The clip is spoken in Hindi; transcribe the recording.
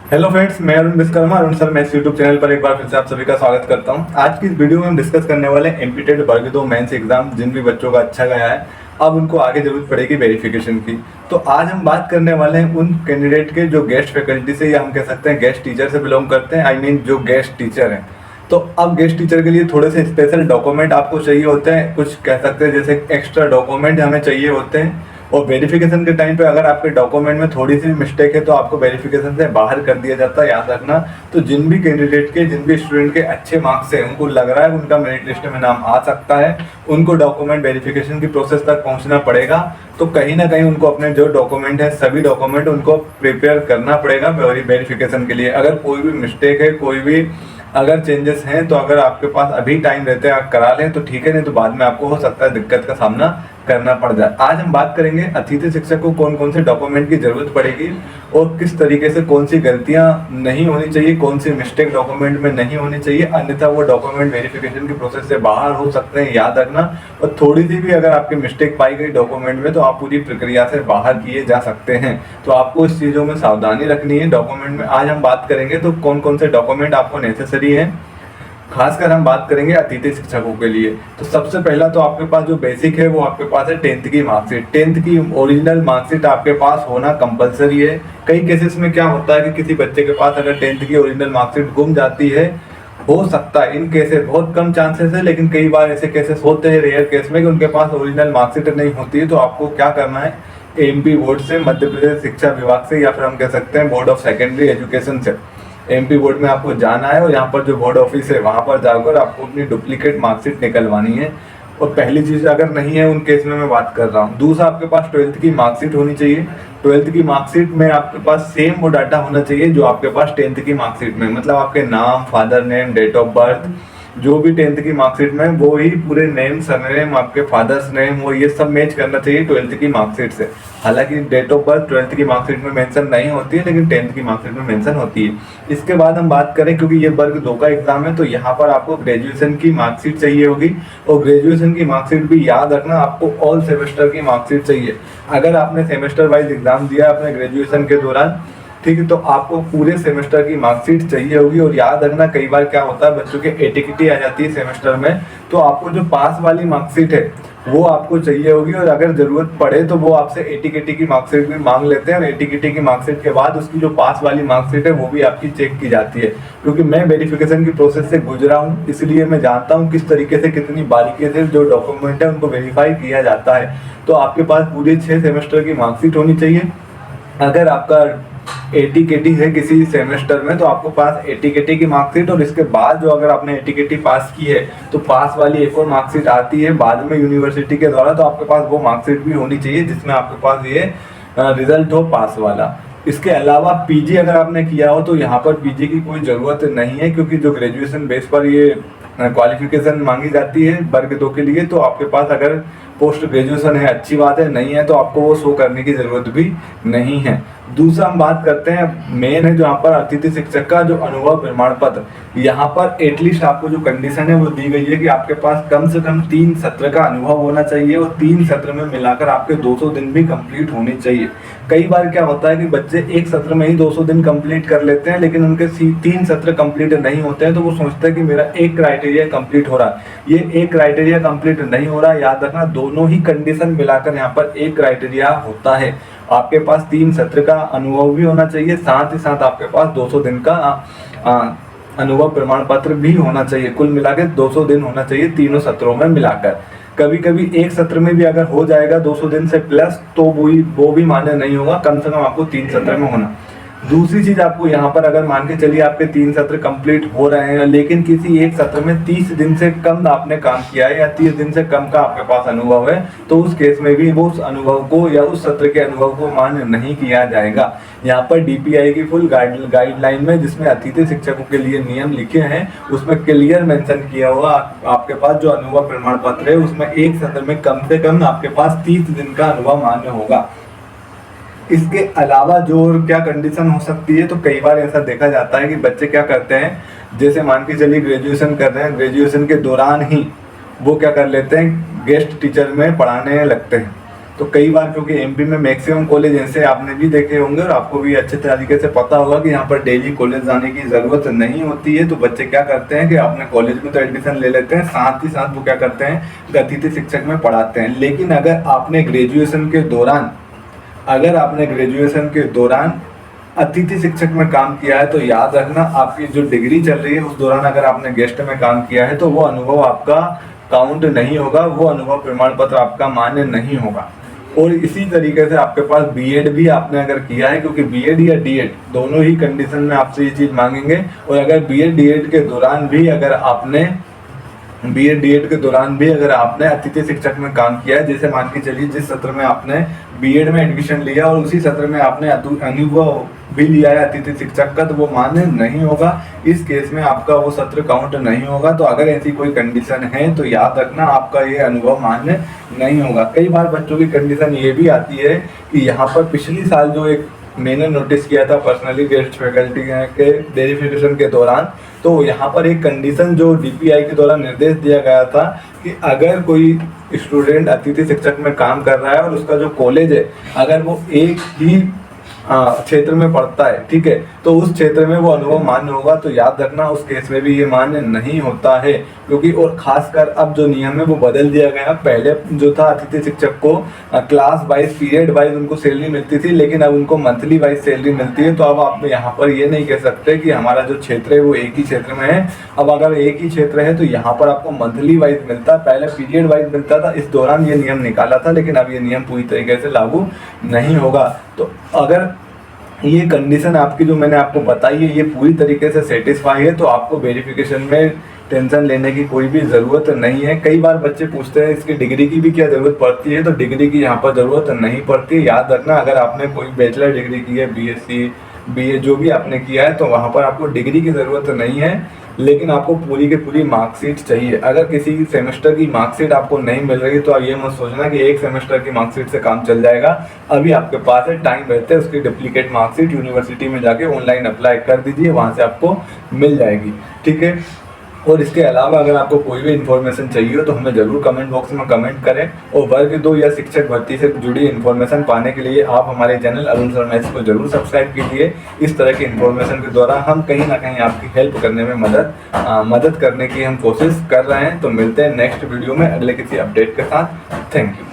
हेलो फ्रेंड्स, मैं अरुण विश्वकर्मा। अरुण सर, मैं इस यूट्यूब चैनल पर एक बार फिर से आप सभी का स्वागत करता हूं। आज की इस वीडियो में हम डिस्कस करने वाले हैं एमपीटेड वर्ग 2 मेंस एग्जाम जिन भी बच्चों का अच्छा गया है, अब उनको आगे जरूरत पड़ेगी वेरिफिकेशन की। तो आज हम बात करने वाले हैं उन कैंडिडेट के जो गेस्ट फैकल्टी से या हम कह सकते हैं गेस्ट टीचर से बिलोंग करते हैं, आई मीन जो गेस्ट टीचर हैं। तो अब गेस्ट टीचर के लिए थोड़े से स्पेशल डॉक्यूमेंट आपको चाहिए होते हैं, कुछ कह सकते हैं जैसे एक्स्ट्रा डॉक्यूमेंट हमें चाहिए होते हैं। और वेरिफिकेशन के टाइम पे अगर आपके डॉक्यूमेंट में थोड़ी सी मिस्टेक है तो आपको वेरिफिकेशन से बाहर कर दिया जाता है, याद रखना। तो जिन भी कैंडिडेट के, जिन भी स्टूडेंट के अच्छे मार्क्स है, उनको लग रहा है उनका मेरिट लिस्ट में नाम आ सकता है, उनको डॉक्यूमेंट वेरिफिकेशन की प्रोसेस तक पहुंचना पड़ेगा। तो कहीं ना कहीं उनको अपने जो डॉक्यूमेंट है, सभी डॉक्यूमेंट उनको प्रिपेयर करना पड़ेगा वेरिफिकेशन के लिए। अगर कोई भी मिस्टेक है, कोई भी अगर चेंजेस हैं, तो अगर आपके पास अभी टाइम रहते हैं आप करा लें तो ठीक है, नहीं तो बाद में आपको हो सकता है दिक्कत का सामना करना पड़ जाए। आज हम बात करेंगे अतिथि शिक्षक को कौन कौन से डॉक्यूमेंट की जरूरत पड़ेगी और किस तरीके से कौन सी गलतियां नहीं होनी चाहिए, कौन सी मिस्टेक डॉक्यूमेंट में नहीं होनी चाहिए, अन्यथा वो डॉक्यूमेंट वेरिफिकेशन की प्रोसेस से बाहर हो सकते हैं, याद रखना। और थोड़ी सी भी अगर आपकी मिस्टेक पाई गई डॉक्यूमेंट में तो आप पूरी प्रक्रिया से बाहर किए जा सकते हैं। तो आपको इस चीज़ों में सावधानी रखनी है डॉक्यूमेंट में। आज हम बात करेंगे तो कौन कौन से डॉक्यूमेंट आपको नेसेसरी है, खासकर हम बात करेंगे अतिथि शिक्षकों के लिए। तो सबसे पहला तो आपके पास जो बेसिक है वो आपके पास है 10th की मार्कशीट। 10th की ओरिजिनल मार्कशीट आपके पास होना कंपलसरी है। कई केसेस में क्या होता है कि किसी बच्चे के पास अगर 10th की ओरिजिनल मार्कशीट गुम जाती है, हो सकता है, इन केसेस बहुत कम चांसेस है लेकिन कई बार ऐसे केसेस होते हैं रेयर केस में कि उनके पास ओरिजिनल मार्कशीट नहीं होती है। तो आपको क्या करना है, एमपी बोर्ड से, मध्य प्रदेश शिक्षा विभाग से, या फिर हम कह सकते हैं बोर्ड ऑफ सेकेंडरी एजुकेशन से, एमपी बोर्ड में आपको जाना है और यहाँ पर जो बोर्ड ऑफिस है वहाँ पर जाकर आपको अपनी डुप्लीकेट मार्कशीट निकलवानी है। और पहली चीज़ अगर नहीं है उन केस में मैं बात कर रहा हूँ। दूसरा, आपके पास 12th की मार्कशीट होनी चाहिए। 12th की मार्कशीट में आपके पास सेम वो डाटा होना चाहिए जो आपके पास 10th की मार्कशीट में, मतलब आपके नाम, father name, date of birth, जो भी 10th की मार्कशीट में वो ही पूरे नेम, सरनेम, आपके फादर्स नेम, वो ये सब मैच करना चाहिए 12th की मार्कशीट से। हालांकि डेट ऑफ बर्थ 12th की मार्कशीट में मेंशन नहीं होती है लेकिन 10th की मार्कशीट में मेंशन होती है। इसके बाद हम बात करें, क्योंकि ये वर्ग 2 का एग्जाम है, तो यहाँ पर आपको ग्रेजुएशन की मार्कशीट चाहिए होगी। और ग्रेजुएशन की मार्कशीट भी याद रखना, आपको ऑल सेमेस्टर की मार्कशीट चाहिए। अगर आपने सेमेस्टर वाइज एग्जाम दिया अपने ग्रेजुएशन के दौरान, ठीक है, तो आपको पूरे सेमेस्टर की मार्कशीट चाहिए होगी। और याद रखना, कई बार क्या होता है बच्चों के एटीकेटी आ जाती है सेमेस्टर में, तो आपको जो पास वाली मार्कशीट है वो आपको चाहिए होगी। और अगर जरूरत पड़े तो वो आपसे एटीकेटी की मार्कशीट भी मांग लेते हैं और एटीकेटी की मार्कशीट के बाद उसकी जो पास वाली मार्कशीट है वो भी आपकी चेक की जाती है। क्योंकि मैं वेरिफिकेशन की प्रोसेस से गुजरा हूँ, इसलिए मैं जानता हूँ किस तरीके से, कितनी बारीकी से जो डॉक्यूमेंट है उनको वेरीफाई किया जाता है। तो आपके पास पूरे 6 सेमेस्टर की मार्कशीट होनी चाहिए। अगर आपका एटीकेटी है किसी सेमेस्टर में तो आपको पास एटीकेटी की मार्कशीट, और इसके बाद जो अगर आपने एटीकेटी पास की है तो पास वाली एक और मार्कशीट आती है बाद में यूनिवर्सिटी के द्वारा, तो आपके पास वो मार्कशीट भी होनी चाहिए जिसमें आपके पास ये रिजल्ट हो पास वाला। इसके अलावा पीजी अगर आपने किया हो तो यहाँ पर पीजी की कोई ज़रूरत नहीं है, क्योंकि जो ग्रेजुएशन बेस पर ये क्वालिफिकेशन मांगी जाती है वर्ग 2 के लिए, तो आपके पास अगर पोस्ट ग्रेजुएशन है अच्छी बात है, नहीं है तो आपको वो शो करने की ज़रूरत भी नहीं है। दूसरा हम बात करते हैं, मेन है जो यहाँ पर अतिथि शिक्षक का जो अनुभव प्रमाण पत्र। यहाँ पर एटलीस्ट आपको जो कंडीशन है वो दी गई है कि आपके पास कम से कम 3 सत्र का अनुभव होना चाहिए और 3 सत्र में मिलाकर आपके 200 दिन भी कंप्लीट होने चाहिए। कई बार क्या होता है कि बच्चे एक सत्र में ही 200 दिन कंप्लीट कर लेते हैं लेकिन उनके 3 सत्र कंप्लीट नहीं होते हैं, तो वो सोचते हैं कि मेरा एक क्राइटेरिया कंप्लीट हो रहा है। ये एक क्राइटेरिया कंप्लीट नहीं हो रहा, याद रखना दोनों ही कंडीशन मिलाकर यहाँ पर एक क्राइटेरिया होता है। आपके पास 3 सत्र का अनुभव भी होना चाहिए, साथ ही साथ आपके पास 200 दिन का अनुभव प्रमाण पत्र भी होना चाहिए। कुल मिलाकर 200 दिन होना चाहिए तीनों सत्रों में मिलाकर। कभी कभी एक सत्र में भी अगर हो जाएगा 200 दिन से प्लस तो वो भी मान्य नहीं होगा, कम से कम आपको 3 सत्र में होना। दूसरी चीज, आपको यहाँ पर अगर मान के चलिए आपके 3 सत्र कंप्लीट हो रहे हैं लेकिन किसी एक सत्र में 30 दिन से कम आपने काम किया है या 30 दिन से कम का आपके पास अनुभव है, तो उस केस में भी वो उस अनुभव को या उस सत्र के अनुभव को मान्य नहीं किया जाएगा। यहाँ पर डीपीआई की फुल गाइडलाइन में, जिसमें अतिथि शिक्षकों के लिए नियम लिखे हैं, उसमें क्लियर मेंशन किया हुआ आपके पास जो अनुभव प्रमाण पत्र है उसमें एक सत्र में कम से कम आपके पास 30 दिन का अनुभव मान्य होगा। इसके अलावा जो क्या कंडीशन हो सकती है, तो कई बार ऐसा देखा जाता है कि बच्चे क्या करते हैं, जैसे मान के चलिए ग्रेजुएशन कर रहे हैं, ग्रेजुएशन के दौरान ही वो क्या कर लेते हैं, गेस्ट टीचर में पढ़ाने लगते हैं। तो कई बार क्योंकि एमपी में मैक्सिमम कॉलेज ऐसे आपने भी देखे होंगे और आपको भी अच्छे तरीके से पता होगा कि यहाँ पर डेली कॉलेज जाने की ज़रूरत नहीं होती है। तो बच्चे क्या करते हैं कि अपने कॉलेज में तो एडमिशन ले लेते हैं, साथ ही साथ वो क्या करते हैं अतिथि शिक्षक में पढ़ाते हैं। लेकिन अगर आपने ग्रेजुएशन के दौरान अतिथि शिक्षक में काम किया है तो याद रखना आपकी जो डिग्री चल रही है उस दौरान अगर आपने गेस्ट में काम किया है तो वो अनुभव आपका काउंट नहीं होगा, वो अनुभव प्रमाण पत्र आपका मान्य नहीं होगा। और इसी तरीके से आपके पास बीएड भी आपने अगर किया है, क्योंकि बीएड या डीएड दोनों ही कंडीशन में आपसे ये चीज़ मांगेंगे। और अगर बीएड डीएड के दौरान भी अगर आपने अतिथि शिक्षक में काम किया है, जैसे मान के चलिए जिस सत्र में आपने बीएड में एडमिशन लिया और उसी सत्र में आपने अनुभव भी लिया है अतिथि शिक्षक का, तो वो मान्य नहीं होगा। इस केस में आपका वो सत्र काउंट नहीं होगा। तो अगर ऐसी कोई कंडीशन है तो याद रखना आपका ये अनुभव मान्य नहीं होगा। कई बार बच्चों की कंडीशन ये भी आती है कि यहाँ पर पिछली साल जो एक मैंने नोटिस किया था पर्सनली गेस्ट फैकल्टी के वेरिफिकेशन के दौरान, तो यहाँ पर एक कंडीशन जो डीपीआई के द्वारा निर्देश दिया गया था कि अगर कोई स्टूडेंट अतिथि शिक्षक में काम कर रहा है और उसका जो कॉलेज है अगर वो एक ही क्षेत्र में पड़ता है, ठीक है, तो उस क्षेत्र में वो अनुभव मान्य होगा। तो याद रखना उस केस में भी ये मान्य नहीं होता है, क्योंकि और खासकर अब जो नियम है वो बदल दिया गया। पहले जो था अतिथि शिक्षक को क्लास वाइज पीरियड वाइज उनको सैलरी मिलती थी, लेकिन अब उनको मंथली वाइज सैलरी मिलती है। तो अब आप यहाँ पर ये नहीं कह सकते कि हमारा जो क्षेत्र है वो एक ही क्षेत्र में है। अब अगर एक ही क्षेत्र है तो यहाँ पर आपको मंथली वाइज मिलता, पहले पीरियड वाइज मिलता था। इस दौरान ये नियम निकाला था, लेकिन अब ये नियम पूरी तरीके से लागू नहीं होगा। तो अगर ये कंडीशन आपकी जो मैंने आपको बताई है ये पूरी तरीके से सेटिस्फाई है तो आपको वेरिफिकेशन में टेंशन लेने की कोई भी ज़रूरत नहीं है। कई बार बच्चे पूछते हैं इसकी डिग्री की भी क्या ज़रूरत पड़ती है, तो डिग्री की यहाँ पर ज़रूरत नहीं पड़ती। याद रखना अगर आपने कोई बैचलर डिग्री की है, बीएससी बीए जो भी आपने किया है, तो वहाँ पर आपको डिग्री की ज़रूरत नहीं है, लेकिन आपको पूरी की पूरी मार्कशीट चाहिए। अगर किसी सेमेस्टर की मार्कशीट आपको नहीं मिल रही तो ये मत सोचना कि एक सेमेस्टर की मार्कशीट से काम चल जाएगा। अभी आपके पास है, टाइम रहते है, उसकी डुप्लीकेट मार्कशीट यूनिवर्सिटी में जाके ऑनलाइन अप्लाई कर दीजिए, वहाँ से आपको मिल जाएगी, ठीक है। और इसके अलावा अगर आपको कोई भी इन्फॉर्मेशन चाहिए हो तो हमें ज़रूर कमेंट बॉक्स में कमेंट करें। और वर्ग 2 या शिक्षक भर्ती से जुड़ी इन्फॉर्मेशन पाने के लिए आप हमारे चैनल अरुण सर मैथ्स को जरूर सब्सक्राइब कीजिए। इस तरह की इन्फॉर्मेशन के द्वारा हम कहीं ना कहीं आपकी हेल्प करने में मदद करने की हम कोशिश कर रहे हैं। तो मिलते हैं नेक्स्ट वीडियो में अगले किसी अपडेट के साथ। Thank you.